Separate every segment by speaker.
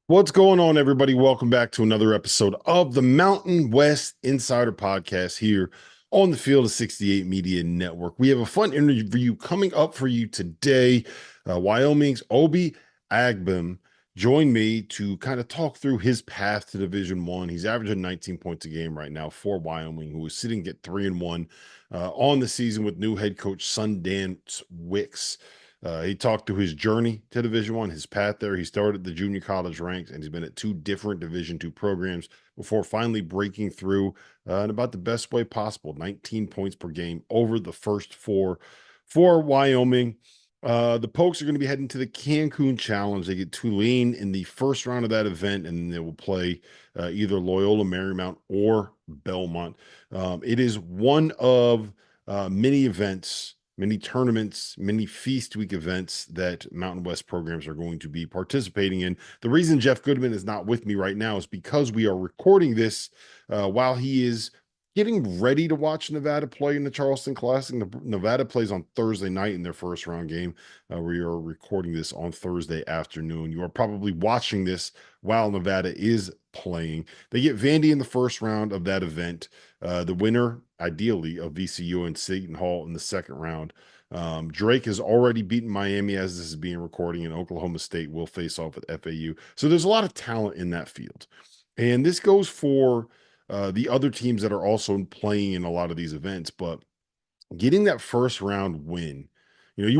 Speaker 1: What's going on, everybody? Welcome back to another episode of the Mountain West Insider Podcast here on the Field of 68 Media Network. We have a fun interview coming up for you today. Wyoming's Obi Agbim joined me to kind of talk through his path to Division One. He's averaging 19 points a game right now for Wyoming, who is sitting at 3-1 on the season with new head coach Sundance Wicks. He talked through his journey to Division One, his path there. He started the junior college ranks, and he's been at two different Division Two programs before finally breaking through in about the best way possible. 19 points per game over the first four for Wyoming. The Pokes are going to be heading to the Cancun Challenge. They get Tulane in the first round of that event, and they will play either Loyola Marymount or Belmont. It is one of many events, many tournaments, many Feast Week events that Mountain West programs are going to be participating in. The reason Jeff Goodman is not with me right now is because we are recording this while he is getting ready to watch Nevada play in the Charleston Classic. Nevada plays on Thursday night in their first round game. We are recording this on Thursday afternoon. You are probably watching this while Nevada is playing. They get Vandy in the first round of that event. The winner, ideally, of VCU and Seton Hall in the second round. Drake has already beaten Miami as this is being recording, and Oklahoma State will face off with FAU. So there's a lot of talent in that field. And this goes for the other teams that are also playing in a lot of these events, but getting that first round win,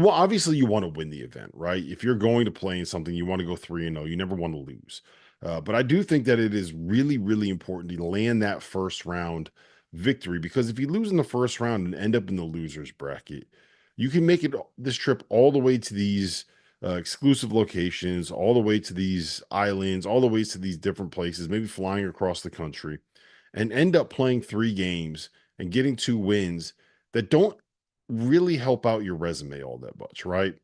Speaker 1: obviously you want to win the event, right? If you're going to play in something, you want to go 3-0. You never want to lose. But I do think that it is really, really important to land that first round victory, because if you lose in the first round and end up in the losers bracket, you can make it this trip all the way to these exclusive locations, all the way to these islands, all the way to these different places, maybe flying across the country, and end up playing 3 games and getting 2 wins that don't really help out your resume all that much, right?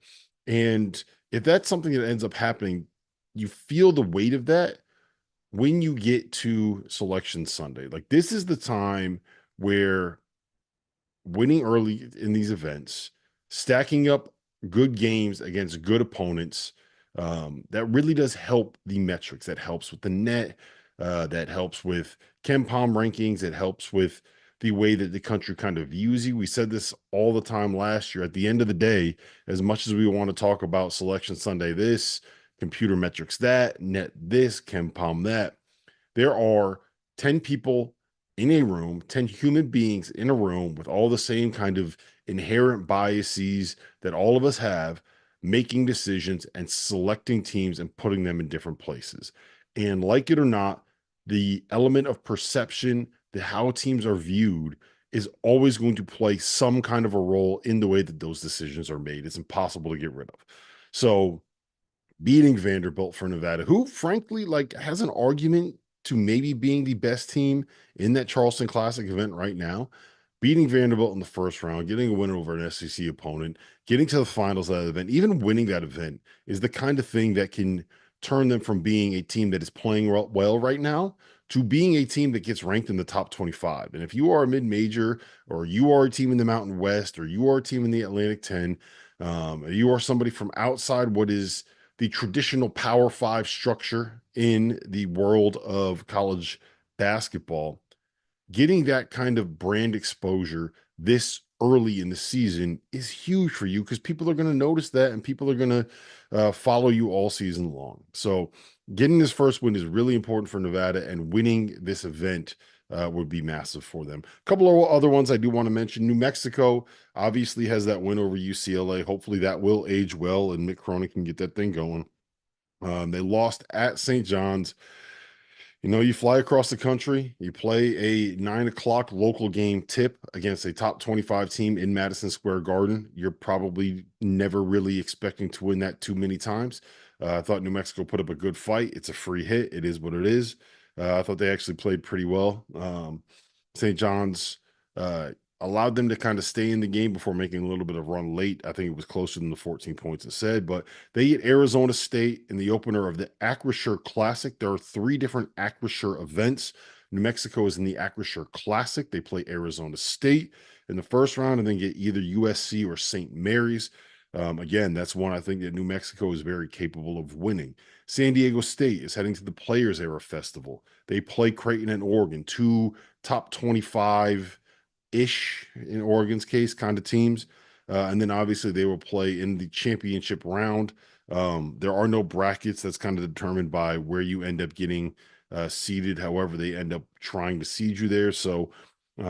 Speaker 1: And if that's something that ends up happening, you feel the weight of that when you get to Selection Sunday. Like, this is the time where winning early in these events, stacking up good games against good opponents, that really does help the metrics. That helps with the net. That helps with KenPom rankings. It helps with the way that the country kind of views you. We said this all the time last year. At the end of the day, as much as we want to talk about Selection Sunday this, computer metrics that, net this, KenPom that, there are 10 people in a room, 10 human beings in a room with all the same kind of inherent biases that all of us have, making decisions and selecting teams and putting them in different places. And like it or not, the element of perception, the how teams are viewed, is always going to play some kind of a role in the way that those decisions are made. It's impossible to get rid of. So beating Vanderbilt for Nevada, who frankly has an argument to maybe being the best team in that Charleston Classic event right now, beating Vanderbilt in the first round, getting a win over an SEC opponent, getting to the finals of that event, even winning that event is the kind of thing that can turn them from being a team that is playing well right now to being a team that gets ranked in the top 25. And if you are a mid-major, or you are a team in the Mountain West, or you are a team in the Atlantic 10, you are somebody from outside what is the traditional Power Five structure in the world of college basketball, getting that kind of brand exposure this early in the season is huge for you, because people are going to notice that and people are going to follow you all season long. So getting this first win is really important for Nevada, and winning this event would be massive for them. A couple of other ones I do want to mention. New Mexico obviously has that win over UCLA. Hopefully that will age well and Mick Cronin can get that thing going. They lost at St. John's. You fly across the country, you play a 9 o'clock local game tip against a top 25 team in Madison Square Garden. You're probably never really expecting to win that too many times. I thought New Mexico put up a good fight. It's a free hit. It is what it is. I thought they actually played pretty well. St. John's allowed them to kind of stay in the game before making a little bit of run late. I think it was closer than the 14 points it said, but they get Arizona State in the opener of the Acrisure Classic. There are 3 different Acrisure events. New Mexico is in the Acrisure Classic. They play Arizona State in the first round and then get either USC or St. Mary's. Again, that's one I think that New Mexico is very capable of winning. San Diego State is heading to the Players Era Festival. They play Creighton and Oregon, two top 25 ish in Oregon's case kind of teams. And then obviously they will play in the championship round. There are no brackets. That's kind of determined by where you end up getting seeded. However, they end up trying to seed you there. So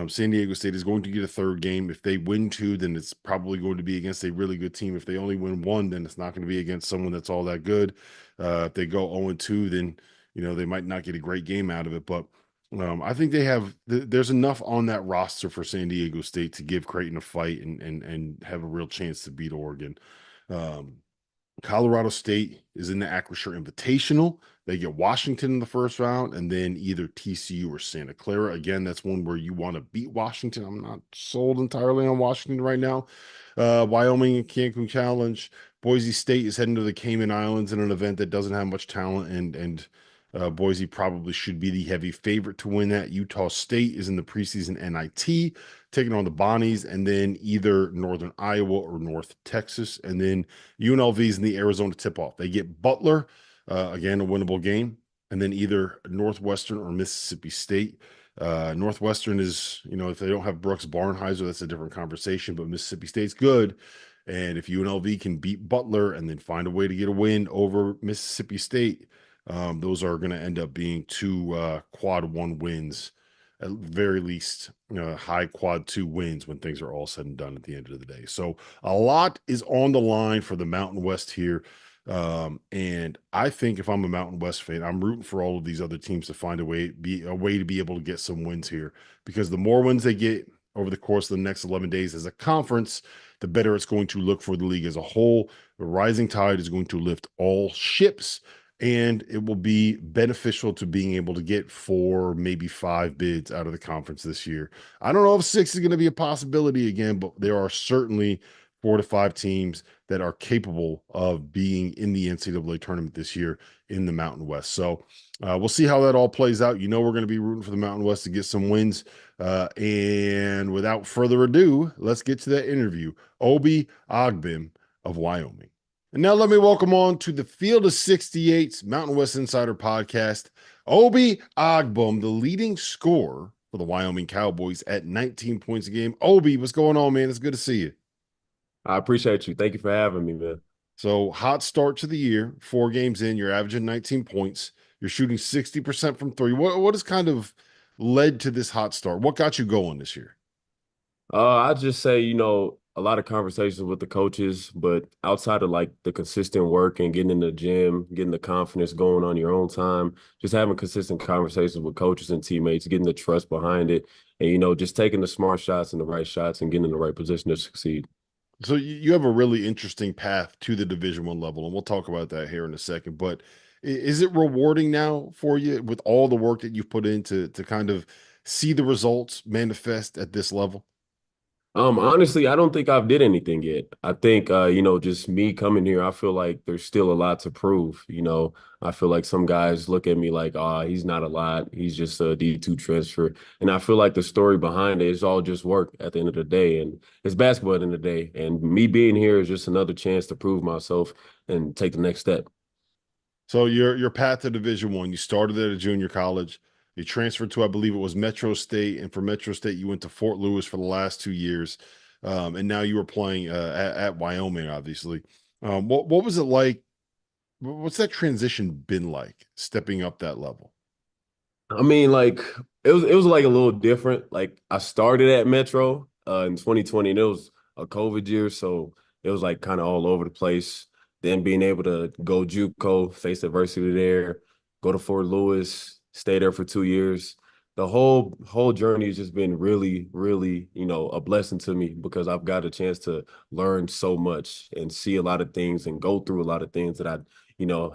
Speaker 1: San Diego State is going to get a third game. If they win two, then it's probably going to be against a really good team. If they only win one, then it's not going to be against someone that's all that good. If they go 0-2, then they might not get a great game out of it. But I think they have there's enough on that roster for San Diego State to give Creighton a fight and have a real chance to beat Oregon. Um, Colorado State is in the Acrisure Invitational. They get Washington in the first round, and then either TCU or Santa Clara. Again, that's one where you want to beat Washington. I'm not sold entirely on Washington right now. Wyoming and Cancun Challenge. Boise State is heading to the Cayman Islands in an event that doesn't have much talent, and Boise probably should be the heavy favorite to win that. Utah State is in the preseason NIT, taking on the Bonnies, and then either Northern Iowa or North Texas. And then UNLV is in the Arizona tip-off. They get Butler, again, a winnable game, and then either Northwestern or Mississippi State. Northwestern is, if they don't have Brooks Barnheiser, that's a different conversation, but Mississippi State's good. And if UNLV can beat Butler and then find a way to get a win over Mississippi State, those are going to end up being two quad one wins, at very least, high quad two wins when things are all said and done at the end of the day. So a lot is on the line for the Mountain West here. And I think if I'm a Mountain West fan, I'm rooting for all of these other teams to find a way to be able to get some wins here, because the more wins they get over the course of the next 11 days as a conference, the better it's going to look for the league as a whole. The rising tide is going to lift all ships, and it will be beneficial to being able to get 4, maybe 5 bids out of the conference this year. I don't know if 6 is going to be a possibility again, but there are certainly 4 to 5 teams that are capable of being in the NCAA tournament this year in the Mountain West. So we'll see how that all plays out. We're going to be rooting for the Mountain West to get some wins. And without further ado, let's get to that interview. Obi Agbim of Wyoming. And now let me welcome on to the Field of 68's Mountain West Insider podcast, Obi Agbim, the leading scorer for the Wyoming Cowboys at 19 points a game. Obi, what's going on, man? It's good to see you.
Speaker 2: I appreciate you. Thank you for having me, man.
Speaker 1: So hot start to the year, 4 games in, you're averaging 19 points. You're shooting 60% from three. What has kind of led to this hot start? What got you going this year?
Speaker 2: I just say, a lot of conversations with the coaches, but outside of like the consistent work and getting in the gym, getting the confidence going on your own time, just having consistent conversations with coaches and teammates, getting the trust behind it, and just taking the smart shots and the right shots and getting in the right position to succeed.
Speaker 1: So you have a really interesting path to the Division I level, and we'll talk about that here in a second. But is it rewarding now for you with all the work that you've put in to kind of see the results manifest at this level?
Speaker 2: Honestly, I don't think I've did anything yet. I think, just me coming here, I feel like there's still a lot to prove. I feel like some guys look at me like, he's not a lot. He's just a D2 transfer. And I feel like the story behind it is all just work at the end of the day. And it's basketball at the end of the day. And me being here is just another chance to prove myself and take the next step.
Speaker 1: So your path to Division I, you started at a junior college. You transferred to, I believe it was Metro State, and for Metro State, you went to Fort Lewis for the last 2 years, and now you were playing at Wyoming, obviously. What was it like? What's that transition been like, stepping up that level?
Speaker 2: I mean, like it was like a little different. Like I started at Metro in 2020, and it was a COVID year, so it was like kind of all over the place. Then being able to go JUCO, face adversity there, go to Fort Lewis, stay there for 2 years. The whole journey has just been really, really, a blessing to me because I've got a chance to learn so much and see a lot of things and go through a lot of things that I,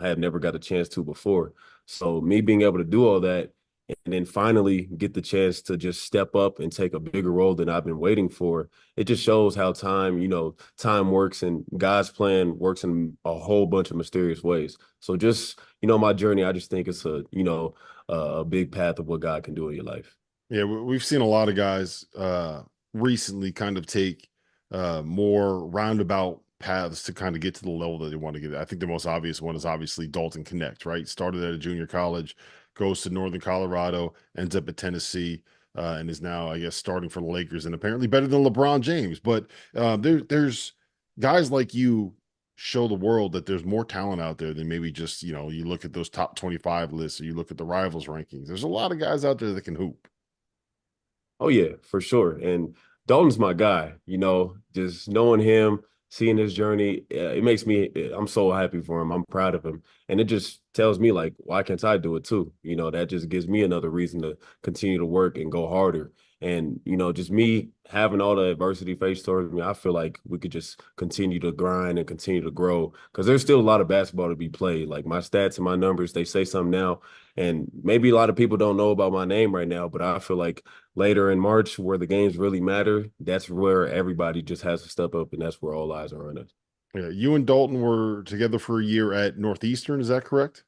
Speaker 2: had never got a chance to before. So me being able to do all that and then finally get the chance to just step up and take a bigger role than I've been waiting for. It just shows how time works and God's plan works in a whole bunch of mysterious ways. So just, my journey, I just think it's a big path of what God can do in your life.
Speaker 1: Yeah, we've seen a lot of guys recently kind of take more roundabout paths to kind of get to the level that they want to get. I think the most obvious one is obviously Dalton Connect, right? Started at a junior college, goes to Northern Colorado, ends up at Tennessee, and is now, I guess, starting for the Lakers and apparently better than LeBron James. But there's guys like you show the world that there's more talent out there than maybe just, you look at those top 25 lists or you look at the rivals rankings. There's a lot of guys out there that can hoop.
Speaker 2: Oh yeah, for sure. And Dalton's my guy, just knowing him, seeing his journey, it makes me I'm so happy for him. I'm proud of him. And it just tells me like, why can't I do it too? That just gives me another reason to continue to work and go harder. And, just me having all the adversity faced towards me, I feel like we could just continue to grind and continue to grow because there's still a lot of basketball to be played. Like my stats and my numbers, they say something now. And maybe a lot of people don't know about my name right now, but I feel like later in March, where the games really matter, that's where everybody just has to step up, and that's where all eyes are on us.
Speaker 1: Yeah, you and Dalton were together for a year at Northeastern, is that correct?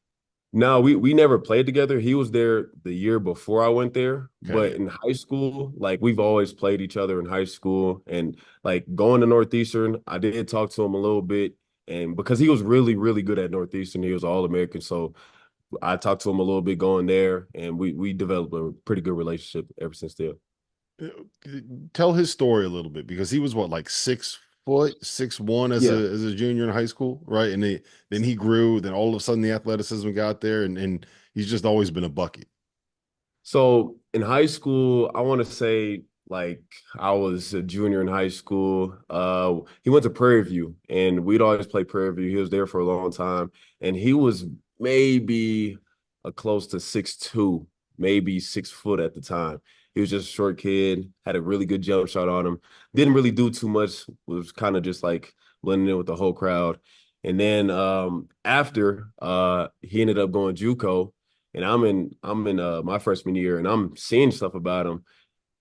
Speaker 2: No, we never played together. He was there the year before I went there, but
Speaker 1: Okay.
Speaker 2: in high school, like we've always played each other in high school, and like going to Northeastern, I did talk to him a little bit, and because he was really really good at Northeastern, he was All American, so I talked to him a little bit going there, and we developed a pretty good relationship ever since then.
Speaker 1: Uh, Tell his story a little bit because he was what, like 6 foot, 6'1" as a
Speaker 2: Yeah.
Speaker 1: junior in high school, right? And then he grew, then all of a sudden the athleticism got there and he's just always been a bucket.
Speaker 2: So in high school, I want to say like I was a junior in high school. He went to Prairie View, and we'd always play Prairie View. He was there for a long time, and he was maybe a close to 6'2", maybe 6 foot at the time. He was just a short kid, had a really good jump shot on him. Didn't really do too much. Was kind of just like blending in with the whole crowd. And then after he ended up going JUCO, and I'm in my freshman year, and I'm seeing stuff about him.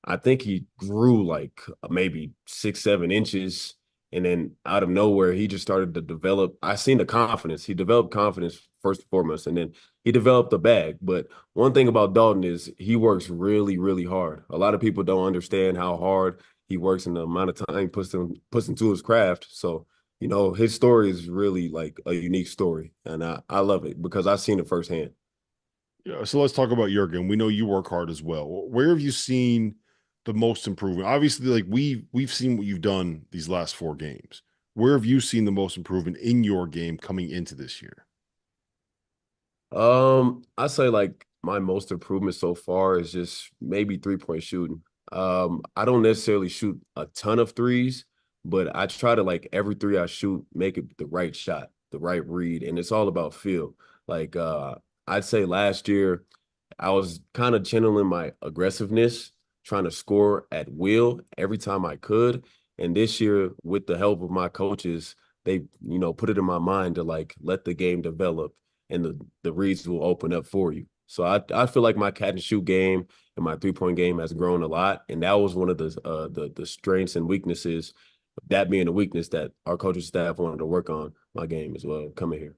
Speaker 2: I think he grew like maybe 6, 7 inches, and then out of nowhere he just started to develop. I seen the confidence. He developed confidence first and foremost, and then he developed the bag. But one thing about Dalton is he works really really hard. A lot of people don't understand how hard he works and the amount of time he puts into his craft. So his story is really like a unique story, and I love it because I've seen it firsthand.
Speaker 1: Yeah, so let's talk about your game. We know you work hard as well. Where have you seen the most improvement? Obviously, like we've seen what you've done these last 4 games. Where have you seen the most improvement in your game coming into this year?
Speaker 2: I say like my most improvement so far is just maybe 3-point shooting. I don't necessarily shoot a ton of threes, but I try to like every three I shoot, make it the right shot, the right read, and it's all about feel. Like I'd say last year I was kind of channeling my aggressiveness, trying to score at will every time I could. And this year, with the help of my coaches, they, put it in my mind to like let the game develop and the reads will open up for you. So I feel like my catch and shoot game and my 3-point game has grown a lot. And that was one of the strengths and weaknesses, that being a weakness that our coaching staff wanted to work on my game as well coming here.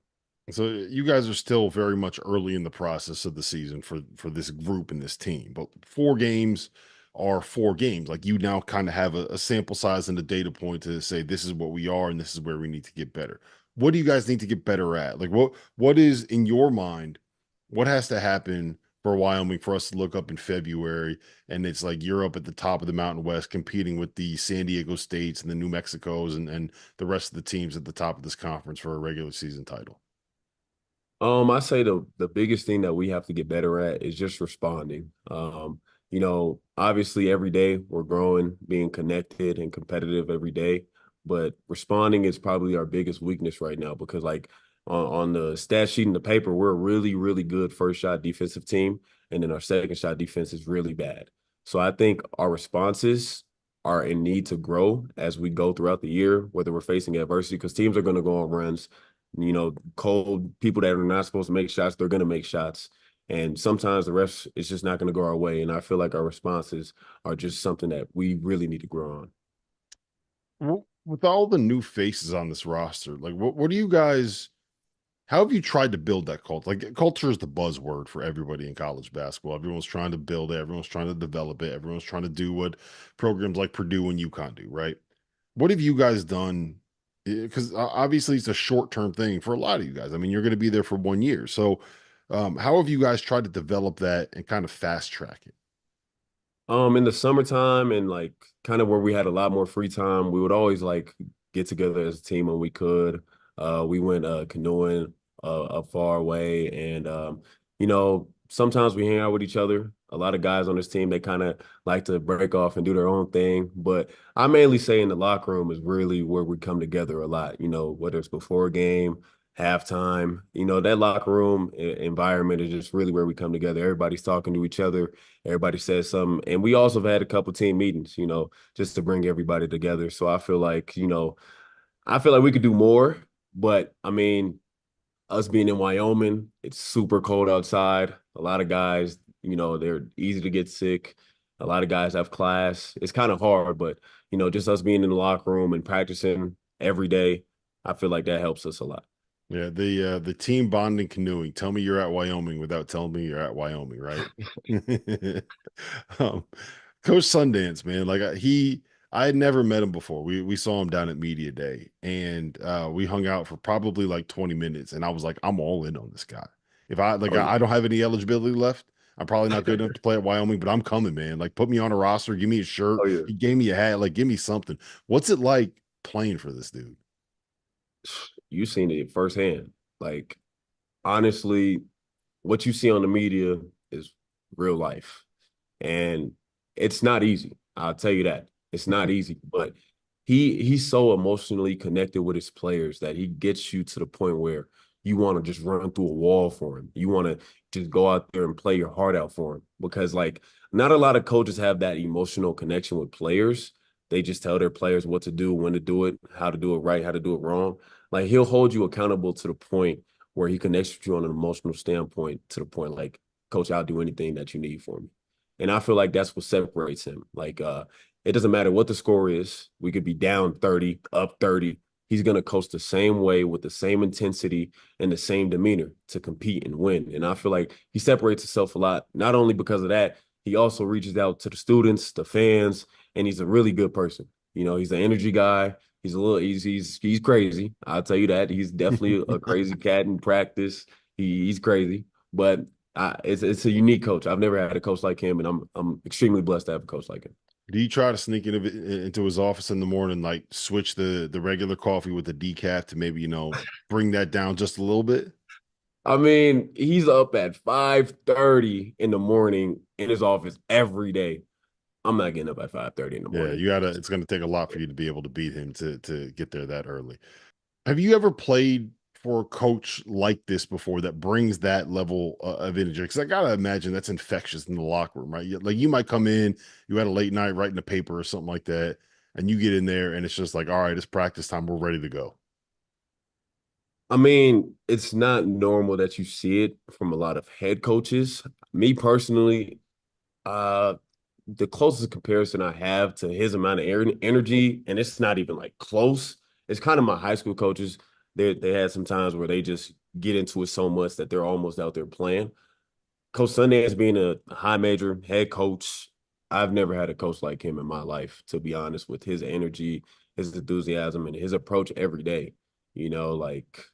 Speaker 1: So you guys are still very much early in the process of the season for this group and this team, but 4 games are 4 games. Like you now kind of have a sample size and a data point to say this is what we are and this is where we need to get better. What do you guys need to get better at? Like what is in your mind? What has to happen for Wyoming for us to look up in February and it's like you're up at the top of the Mountain West competing with the San Diego States and the New Mexicos and the rest of the teams at the top of this conference for a regular season title?
Speaker 2: I say the biggest thing that we have to get better at is just responding. Obviously every day we're growing, being connected and competitive every day, but responding is probably our biggest weakness right now because like on the stat sheet and the paper, we're a really, really good first shot defensive team, and then our second shot defense is really bad. So I think our responses are in need to grow as we go throughout the year, whether we're facing adversity, because teams are going to go on runs. Cold people that are not supposed to make shots, they're going to make shots. And sometimes the rest is just not going to go our way. And I feel like our responses are just something that we really need to grow on.
Speaker 1: With all the new faces on this roster, like what do you guys, how have you tried to build that culture? Like culture is the buzzword for everybody in college basketball. Everyone's trying to build it, everyone's trying to develop it, everyone's trying to do what programs like Purdue and UConn do, right? What have you guys done Because obviously it's a short-term thing for a lot of you guys. I mean, you're going to be there for 1 year. So, how have you guys tried to develop that and kind of fast track it?
Speaker 2: In the summertime and like kind of where we had a lot more free time, we would always like get together as a team when we could. We went canoeing up far away, and sometimes we hang out with each other. A lot of guys on this team, they kind of like to break off and do their own thing, but I mainly say in the locker room is really where we come together a lot. Whether it's before a game, halftime, that locker room environment is just really where we come together. Everybody's talking to each other. Everybody says something. And we also have had a couple team meetings, just to bring everybody together. So I feel like we could do more. But I mean, us being in Wyoming, it's super cold outside. A lot of guys, they're easy to get sick. A lot of guys have class. It's kind of hard, but just us being in the locker room and practicing every day, I feel like that helps us a lot.
Speaker 1: Yeah, the team bonding canoeing. Tell me you're at Wyoming without telling me you're at Wyoming, right? um, Coach Sundance, man, like I had never met him before. We saw him down at media day, and we hung out for probably like 20 minutes, and I was like, I'm all in on this guy. If I like,
Speaker 2: Oh yeah.
Speaker 1: I don't have any eligibility left. I'm probably not good enough to play at Wyoming, but I'm coming, man. Like, put me on a roster, give me a shirt.
Speaker 2: Oh yeah.
Speaker 1: He gave me a hat, like, give me something. What's it like playing for this dude?
Speaker 2: You seen it firsthand. Like honestly, what you see on the media is real life. And it's not easy. I'll tell you that. It's not easy, but he's so emotionally connected with his players that he gets you to the point where you want to just run through a wall for him. You want to just go out there and play your heart out for him because like not a lot of coaches have that emotional connection with players. They just tell their players what to do, when to do it, how to do it right, how to do it wrong. Like he'll hold you accountable to the point where he connects with you on an emotional standpoint to the point like, coach, I'll do anything that you need for me. And I feel like that's what separates him. Like it doesn't matter what the score is. We could be down 30, up 30. He's going to coach the same way with the same intensity and the same demeanor to compete and win. And I feel like he separates himself a lot, not only because of that, he also reaches out to the students, the fans, and he's a really good person. He's an energy guy. He's crazy. I'll tell you that. He's definitely a crazy cat in practice. He's crazy, but it's a unique coach. I've never had a coach like him, and I'm extremely blessed to have a coach like him.
Speaker 1: Do you try to sneak into his office in the morning, like switch the regular coffee with the decaf to maybe, bring that down just a little bit?
Speaker 2: I mean, he's up at 5:30 in the morning in his office every day. I'm not getting up at 5:30 in the
Speaker 1: Yeah,
Speaker 2: morning.
Speaker 1: it's gonna take a lot for you to be able to beat him to get there that early. Have you ever played for a coach like this before that brings that level of energy? Because I gotta imagine that's infectious in the locker room, right? Like you might come in, you had a late night writing a paper or something like that, and you get in there and it's just like, all right, it's practice time, we're ready to go.
Speaker 2: I mean, it's not normal that you see it from a lot of head coaches. Me personally, uh, the closest comparison I have to his amount of energy, and it's not even like close. It's kind of my high school coaches. They had some times where they just get into it so much that they're almost out there playing. Coach Sundance being a high major head coach, I've never had a coach like him in my life, to be honest, with his energy, his enthusiasm, and his approach every day. Like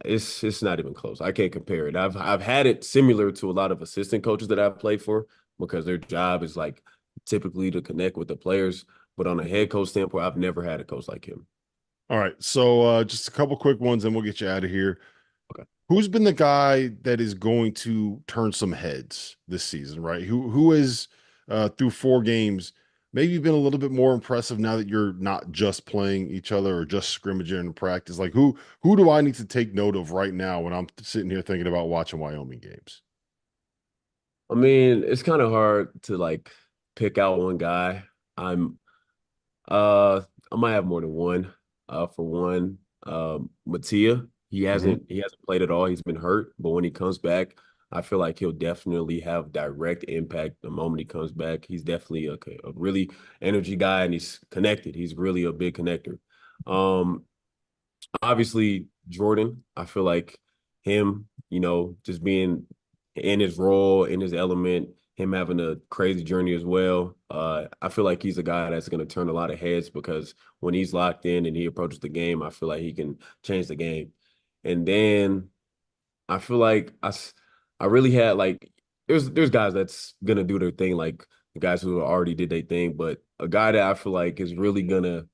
Speaker 2: it's not even close. I can't compare it. I've had it similar to a lot of assistant coaches that I've played for because their job is like typically to connect with the players. But on a head coach standpoint, I've never had a coach like him.
Speaker 1: All right, so just a couple quick ones, and we'll get you out of here.
Speaker 2: Okay.
Speaker 1: Who's been the guy that is going to turn some heads this season, right? Who is through 4 games maybe been a little bit more impressive now that you're not just playing each other or just scrimmaging in practice? Like who do I need to take note of right now when I'm sitting here thinking about watching Wyoming games?
Speaker 2: I mean, it's kind of hard to like pick out one guy. I'm uh I might have more than one. For one, Mattia,
Speaker 1: Hmm.
Speaker 2: he hasn't played at all. He's been hurt, but when he comes back, I feel like he'll definitely have direct impact the moment he comes back. He's definitely a really energy guy and he's connected. He's really a big connector. Um, Obviously Jordan, I feel like him, just being in his role, in his element, him having a crazy journey as well. I feel like he's a guy that's going to turn a lot of heads because when he's locked in and he approaches the game, I feel like he can change the game. And then I feel like I really had like there's guys that's gonna do their thing, like the guys who already did their thing, but a guy that I feel like is really gonna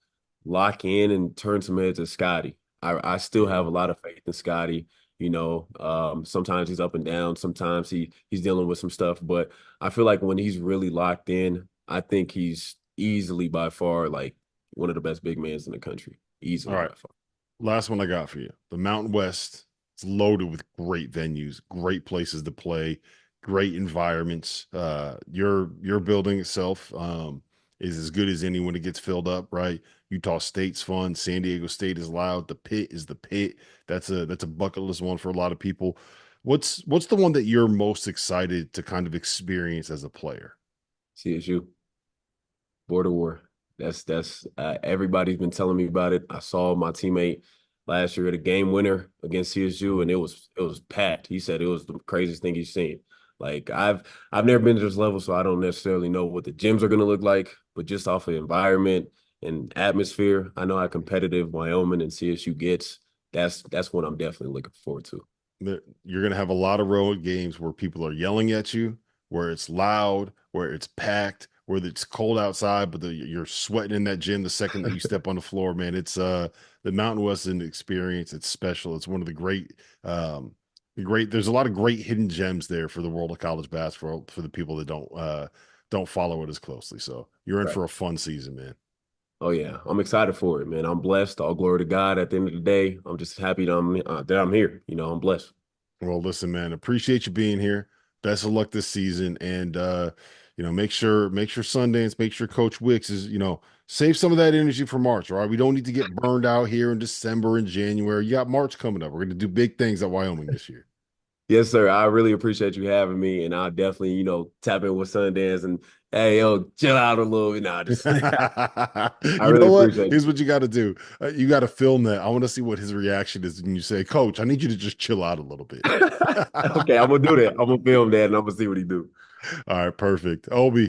Speaker 2: lock in and turn some heads is Scotty. I still have a
Speaker 1: Yeah.
Speaker 2: lot of faith in Scotty. Sometimes he's up and down, sometimes he's dealing with some stuff, but I feel like when he's really locked in, I think he's easily by far like one of the best big men in the country.
Speaker 1: All
Speaker 2: Easily
Speaker 1: right.
Speaker 2: by far.
Speaker 1: Last one I got for you. The Mountain West is loaded with great venues, great places to play, great environments. Your building itself is as good as any when it gets filled up, right? Utah State's fun. San Diego State is loud. The Pit is the Pit. That's a bucket list one for a lot of people. What's the one that you're most excited to kind of experience as a player?
Speaker 2: CSU. Border War. That's everybody's been telling me about it. I saw my teammate last year at a game winner against CSU, and it was packed. He said it was the craziest thing he's seen. Like I've never been to this level, so I don't necessarily know what the gyms are going to look like, but just off of environment and atmosphere, I know how competitive Wyoming and CSU gets. That's what I'm definitely looking forward to.
Speaker 1: You're going to have a lot of road games where people are yelling at you, where it's loud, where it's packed, where it's cold outside, but you're sweating in that gym the second that you step on the floor, man. It's the Mountain West is an experience. It's special. It's one of the great there's a lot of great hidden gems there for the world of college basketball for the people that don't follow it as closely. So you're in
Speaker 2: Right.
Speaker 1: for a fun season, man.
Speaker 2: Oh yeah, I'm excited for it, man. I'm blessed. All glory to God. At the end of the day, I'm just happy that I'm here. I'm blessed.
Speaker 1: Well, listen, man, appreciate you being here. Best of luck this season. And make sure Sundance, make sure Coach Wicks is, save some of that energy for March. All right. We don't need to get burned out here in December and January. You got March coming up. We're gonna do big things at Wyoming this year.
Speaker 2: Yes, sir. I really appreciate you having me, and I'll definitely, tap in with Sundance and hey, yo, chill out a little bit. Nah, just I
Speaker 1: You
Speaker 2: really
Speaker 1: know what?
Speaker 2: appreciate
Speaker 1: Here's what you got to do. You got to film that. I want to see what his reaction is when you say, Coach, I need you to just chill out a little bit.
Speaker 2: it. Okay, I'm gonna do that. I'm gonna film that, and I'm gonna see what he do.
Speaker 1: All right, perfect. Obi.